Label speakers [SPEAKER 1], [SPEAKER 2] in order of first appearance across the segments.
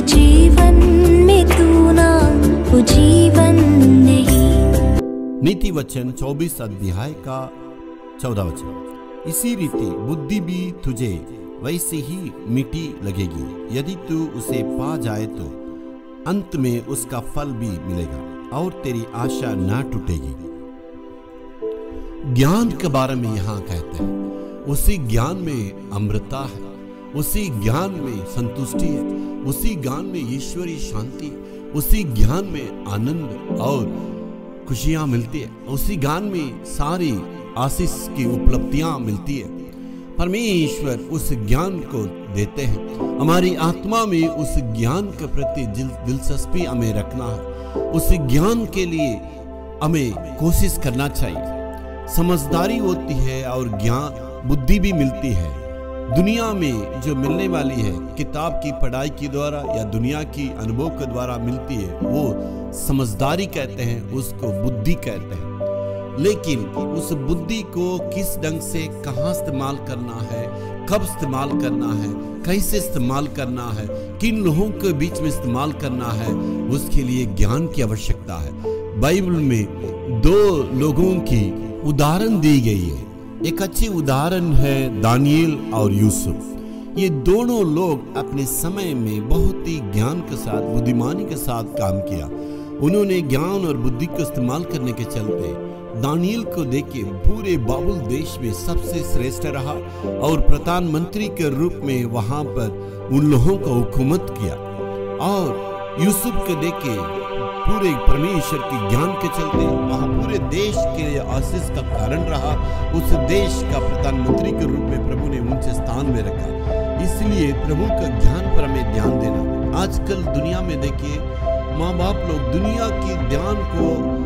[SPEAKER 1] जीवन में तू ना वो जीवन नहीं।
[SPEAKER 2] नीति वचन 24 अध्याय का 14 वचन। इसी रीति बुद्धि भी तुझे वैसे ही मीठी लगेगी, यदि तू उसे पा जाए तो अंत में उसका फल भी मिलेगा और तेरी आशा ना टूटेगी। ज्ञान के बारे में यहाँ कहते हैं, उसी ज्ञान में अमृता है, उसी ज्ञान में संतुष्टि है, उसी ज्ञान में ईश्वरीय शांति है, उसी ज्ञान में आनंद और खुशियां मिलती है, उसी ज्ञान में सारी आशीष की उपलब्धियां मिलती है। परमेश्वर उस ज्ञान को देते हैं। हमारी आत्मा में उस ज्ञान के प्रति दिलचस्पी हमें रखना है। उस ज्ञान के लिए हमें कोशिश करना चाहिए। समझदारी होती है और ज्ञान बुद्धि भी मिलती है। दुनिया में जो मिलने वाली है किताब की पढ़ाई के द्वारा या दुनिया की अनुभव के द्वारा मिलती है, वो समझदारी कहते हैं, उसको बुद्धि कहते हैं। लेकिन उस बुद्धि को किस ढंग से कहाँ इस्तेमाल करना है, कब इस्तेमाल करना है, कैसे इस्तेमाल करना है, किन लोगों के बीच में इस्तेमाल करना है, उसके लिए ज्ञान की आवश्यकता है। बाइबल में 2 लोगों की उदाहरण दी गई है। एक अच्छी उदाहरण है दानियल और यूसुफ। ये दोनों लोग अपने समय में बहुत ही ज्ञान के साथ, बुद्धिमानी के साथ काम किया। उन्होंने ज्ञान और बुद्धि को इस्तेमाल करने के चलते दानियल को देखे पूरे बाबुल देश में सबसे श्रेष्ठ रहा और प्रधानमंत्री के रूप में वहां पर उन लोगों का हुकूमत किया। और यूसुफ को देखे पूरे परमेश्वर के ज्ञान के चलते वहां पूरे देश के आशीष का कारण रहा। उस देश का प्रधानमंत्री के रूप में प्रभु ने ऊंचे स्थान में रखा। इसलिए प्रभु का ज्ञान पर हमें ध्यान देना। आजकल दुनिया में देखिए, माँ बाप लोग दुनिया के ज्ञान को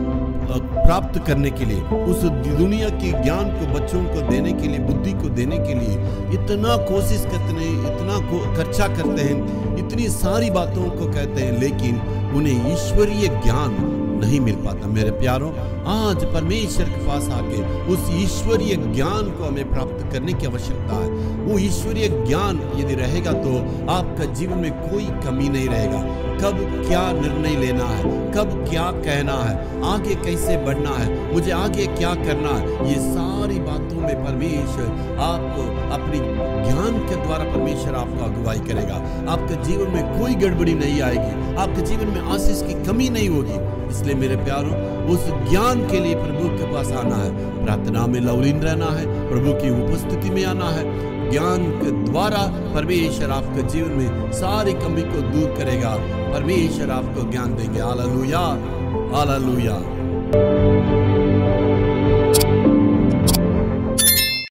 [SPEAKER 2] प्राप्त करने के लिए, उस दुनिया के ज्ञान को बच्चों को देने के लिए, बुद्धि को देने के लिए इतना कोशिश करते हैं, इतना खर्चा करते हैं, इतनी सारी बातों को कहते हैं, लेकिन उन्हें ईश्वरीय ज्ञान नहीं मिल पाता। मेरे प्यारों, आज परमेश्वर के पास आके उस ईश्वरीय ज्ञान को हमें प्राप्त करने की आवश्यकता है। वो ईश्वरीय ज्ञान यदि रहेगा तो आपका जीवन में कोई कमी नहीं रहेगा। कब क्या निर्णय लेना है, कब क्या कहना है, आगे कैसे बढ़ना है, मुझे आगे क्या करना है, ये सारी बातों में परमेश्वर आपको अपनी ज्ञान के द्वारा परमेश्वर आपको अगुवाई करेगा। आपके जीवन में कोई गड़बड़ी नहीं आएगी, आपके जीवन में आशीष की कमी नहीं होगी। इसलिए मेरे प्यारों, उस ज्ञान के लिए प्रभु के पास आना है, प्रार्थना में लवलीन रहना है, प्रभु की उपस्थिति में आना है। ज्ञान के द्वारा परमेश्वर आपके जीवन में सारी कमी को दूर करेगा। परमेश्वर आपको ज्ञान देंगे। Hallelujah, hallelujah.